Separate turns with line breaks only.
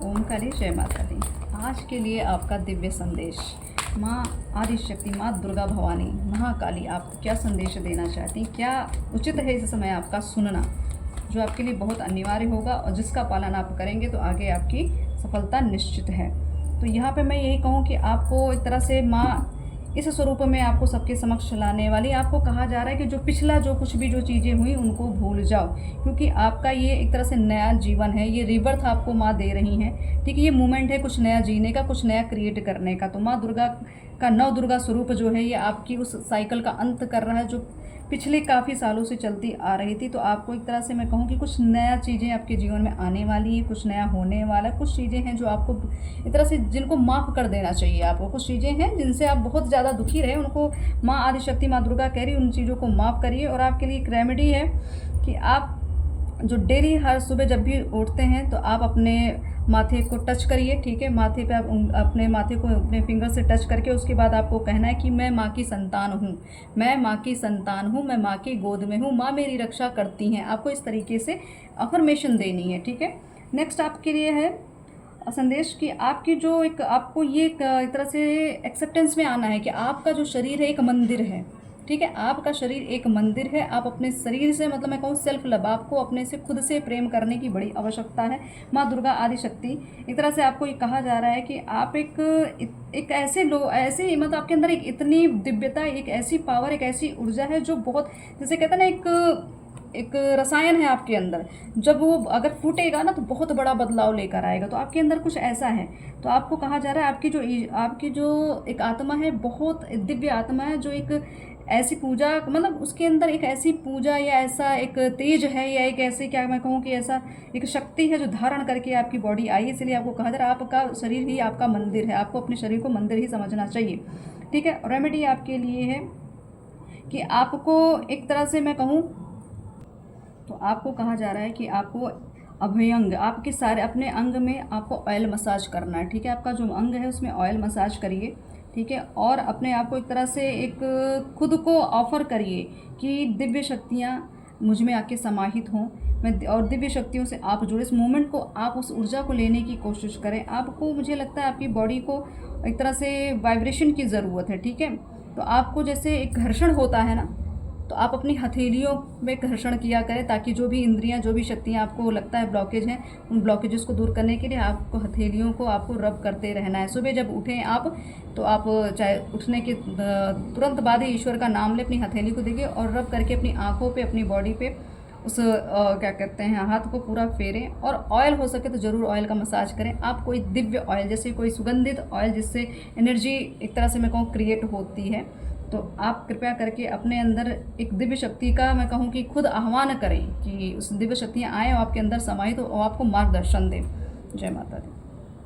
ओम काली जय माता दी। आज के लिए आपका दिव्य संदेश। माँ आदिशक्ति, माँ दुर्गा भवानी, महाकाली आपको क्या संदेश देना चाहती हैं, क्या उचित है इस समय आपका सुनना, जो आपके लिए बहुत अनिवार्य होगा और जिसका पालन आप करेंगे तो आगे आपकी सफलता निश्चित है। तो यहाँ पे मैं यही कहूँ कि आपको एक तरह से माँ इस स्वरूप में आपको सबके समक्ष लाने वाली, आपको कहा जा रहा है कि जो पिछला जो कुछ भी जो चीज़ें हुई उनको भूल जाओ, क्योंकि आपका ये एक तरह से नया जीवन है, ये रिबर्थ आपको माँ दे रही हैं। ठीक है, ये मूवमेंट है कुछ नया जीने का, कुछ नया क्रिएट करने का। तो माँ दुर्गा का नव दुर्गा स्वरूप जो है ये आपकी उस साइकिल का अंत कर रहा है जो पिछले काफ़ी सालों से चलती आ रही थी। तो आपको एक तरह से मैं कहूँ कि कुछ नया चीज़ें आपके जीवन में आने वाली है, कुछ नया होने वाला है। कुछ चीज़ें हैं जो आपको एक तरह से जिनको माफ़ कर देना चाहिए आपको। कुछ चीज़ें हैं जिनसे आप बहुत ज़्यादा दुखी रहे, उनको माँ आदिशक्ति, माँ दुर्गा कह रही है उन चीज़ों को माफ़ करिए। और आपके लिए एक रेमेडी है कि आप जो डेली हर सुबह जब भी उठते हैं तो आप अपने माथे को टच करिए। ठीक है, माथे पे आप अपने माथे को अपने फिंगर से टच करके उसके बाद आपको कहना है कि मैं माँ की संतान हूँ, मैं माँ की संतान हूँ, मैं माँ की गोद में हूँ, माँ मेरी रक्षा करती हैं। आपको इस तरीके से अफर्मेशन देनी है। ठीक है, नेक्स्ट आपके लिए है संदेश कि आपकी जो एक आपको ये एक तरह से एक्सेप्टेंस में आना है कि आपका जो शरीर है एक मंदिर है। ठीक है, आपका शरीर एक मंदिर है। आप अपने शरीर से, मतलब मैं कहूँ सेल्फ लव, आपको अपने से खुद से प्रेम करने की बड़ी आवश्यकता है। माँ दुर्गा आदिशक्ति एक तरह से आपको ये कहा जा रहा है कि आप एक ऐसे ऐसे मतलब आपके अंदर एक इतनी दिव्यता, एक ऐसी पावर, एक ऐसी ऊर्जा है जो बहुत, जैसे कहते हैं ना, एक रसायन है आपके अंदर, जब वो अगर फूटेगा ना तो बहुत बड़ा बदलाव लेकर आएगा। तो आपके अंदर कुछ ऐसा है। तो आपको कहा जा रहा है आपकी जो एक आत्मा है, बहुत दिव्य आत्मा है, जो एक ऐसी पूजा, मतलब उसके अंदर एक ऐसी पूजा या ऐसा एक तेज है, या एक ऐसे, क्या मैं कहूँ कि ऐसा एक शक्ति है जो धारण करके आपकी बॉडी आई है। इसलिए आपको कहा जा रहा है आपका शरीर ही आपका मंदिर है, आपको अपने शरीर को मंदिर ही समझना चाहिए। ठीक है, रेमेडी आपके लिए है कि आपको एक तरह से मैं कहूँ तो आपको कहा जा रहा है कि आपको अभयंग, आपके सारे अपने अंग में आपको ऑयल मसाज करना है। ठीक है, आपका जो अंग है उसमें ऑयल मसाज करिए। ठीक है, और अपने आप को एक तरह से एक खुद को ऑफर करिए कि दिव्य शक्तियाँ मुझ में आके समाहित हों, मैं और दिव्य शक्तियों से आप जुड़े। इस मोमेंट को आप उस ऊर्जा को लेने की कोशिश करें। आपको, मुझे लगता है आपकी बॉडी को एक तरह से वाइब्रेशन की ज़रूरत है। ठीक है, तो आपको जैसे एक घर्षण होता है ना, तो आप अपनी हथेलियों में घर्षण किया करें, ताकि जो भी इंद्रियां, जो भी शक्तियां आपको लगता है ब्लॉकेज हैं, उन ब्लॉकेजेस को दूर करने के लिए आपको हथेलियों को आपको रब करते रहना है। सुबह जब उठें आप, तो आप चाहे उठने के तुरंत बाद ही ईश्वर का नाम ले, अपनी हथेली को देखिए और रब करके अपनी आँखों पर, अपनी बॉडी पर उस क्या कहते हैं, हाथ को पूरा फेरें। और ऑयल हो सके तो ज़रूर ऑयल का मसाज करें। आप कोई दिव्य ऑयल, जैसे कोई सुगंधित ऑयल जिससे एनर्जी एक तरह से मैं कहूँ क्रिएट होती है, तो आप कृपया करके अपने अंदर एक दिव्य शक्ति का मैं कहूँ कि खुद आह्वान करें कि उस दिव्य शक्तियाँ आएँ और आपके अंदर समाहित हो और आपको मार्गदर्शन दें। जय माता दी।